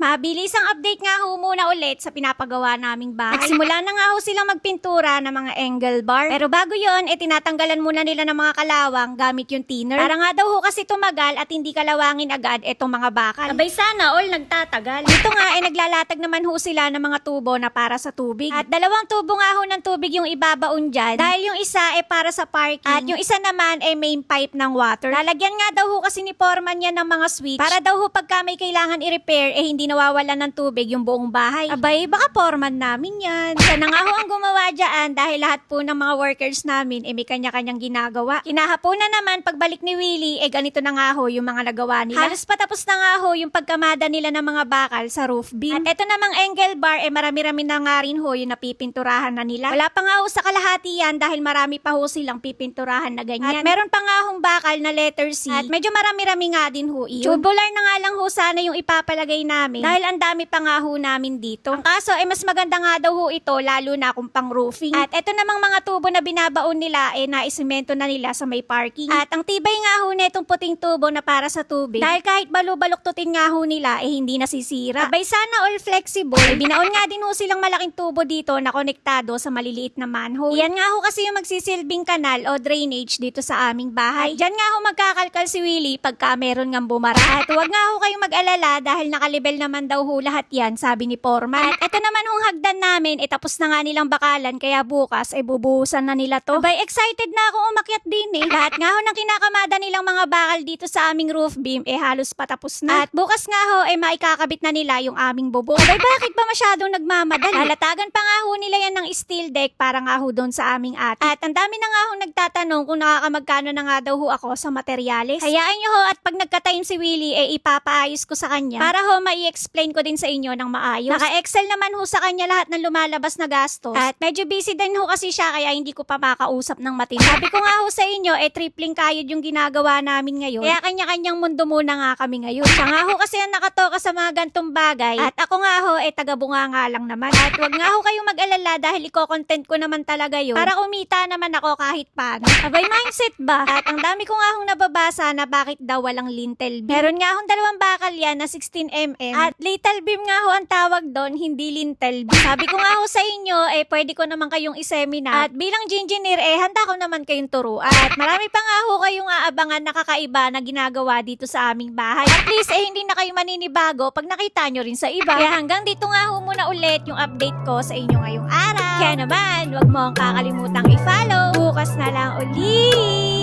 Mabilis ang update nga ho muna ulit sa pinapagawa naming bahay. Nagsimula na nga ho silang magpintura ng mga angle bar. Pero bago yon, tinatanggalan muna nila ng mga kalawang gamit yung thinner. Para nga daw ho kasi tumagal at hindi kalawangin agad itong mga bakal. Abay sana all nagtatagal. Dito nga naglalatag naman ho sila ng mga tubo na para sa tubig. At dalawang tubo nga ho ng tubig yung ibabaon dyan. Dahil yung isa para sa parking. At yung isa naman main pipe ng water. Lalagyan nga daw ho kasi ni Foreman yan ng mga switch. Para daw ho pagka may kailangan i-repair, hindi nawawalan ng tubig yung buong bahay. Abay, baka foreman namin yan. Siya na nga ho ang gumawa dyan dahil lahat po ng mga workers namin may kanya-kanyang ginagawa. Kinahaponan naman, pagbalik ni Willie, ganito na nga ho yung mga nagawa nila. Halos patapos na nga ho yung pagkamada nila ng mga bakal sa roof beam. At eto namang angle bar, marami-rami na nga rin ho yung napipinturahan na nila. Wala pa nga ho sa kalahati yan dahil marami pa ho silang pipinturahan na ganyan. At meron pa nga hong bakal na letter C. At medyo marami-rami nga din ho iyon. Tubular na nga lang ho sana yung ipapalagay namin dahil ang dami pa nga ho namin dito. Ang kaso mas maganda nga daw ho ito lalo na kung pang roofing. At eto namang mga tubo na binabaon nila naisemento na nila sa may parking. At ang tibay nga ho netong puting tubo na para sa tubig dahil kahit balubaluktutin nga ho nila hindi nasisira. Abay sana all flexible. Binaon nga din ho silang malaking tubo dito na konektado sa maliliit na manhole. Yan nga ho kasi yung magsisilbing kanal o drainage dito sa aming bahay. Diyan nga ho magkakalkal si Willie pagka meron ngang bumara. At huwag nga ho kayong mag-alala dahil nakalibel naman daw ho lahat yan, sabi ni Foreman. At eto naman hong hagdan namin, tapos na nga nilang bakalan kaya bukas bubuhusan na nila to. Abay, excited na akong umakyat din Lahat nga ho ng kinakamada nilang mga bakal dito sa aming roof beam halos patapos na. At bukas nga ho maikakabit na nila yung aming bubong. Abay, bakit ba masyadong nagmamadali? Lalatagan pa nga ho nila yan ng steel deck para nga ho doon sa aming attic. At ang dami na nga ho nagtatanong kung nakakamagkano na nga daw ho ako sa materyales. Hayaan nyo ho at pag nagka-time si Willie ipapaayos ko sa kanya para ho mai-explain ko din sa inyo ng maayos. Naka-excel naman ho sa kanya lahat ng lumalabas na gastos. At medyo busy din ho kasi siya kaya hindi ko pa makausap ng matindi. Sabi ko nga ho sa inyo tripling kayod yung ginagawa namin ngayon. Kaya kanya-kanyang mundo muna nga kami ngayon. Siya nga ho kasi ang nakatoka sa mga gantong bagay. At ako nga ho taga-bunga nga lang naman. At wag nga ho kayong mag-alala dahil iko-content ko naman talaga yun para kumita naman ako kahit paano. Abay, mindset ba? At ang dami ko nga hong nababasa na bakit daw walang lintel beam. Meron nga hong dalawang bakal yan na 16mm. At little beam nga ho ang tawag doon, hindi lintel beam. Sabi ko nga ho sa inyo, pwede ko naman kayong iseminar. At bilang engineer, handa ko naman kayong turuan. At marami pa nga ho kayong aabangan na kakaiba na ginagawa dito sa aming bahay. At least, hindi na kayo maninibago pag nakita nyo rin sa iba. Kaya hanggang dito nga ho muna ulit yung update ko sa inyo ngayong araw. Kaya naman, wag mo ang kakalimutang i-follow. Bukas na lang ulit.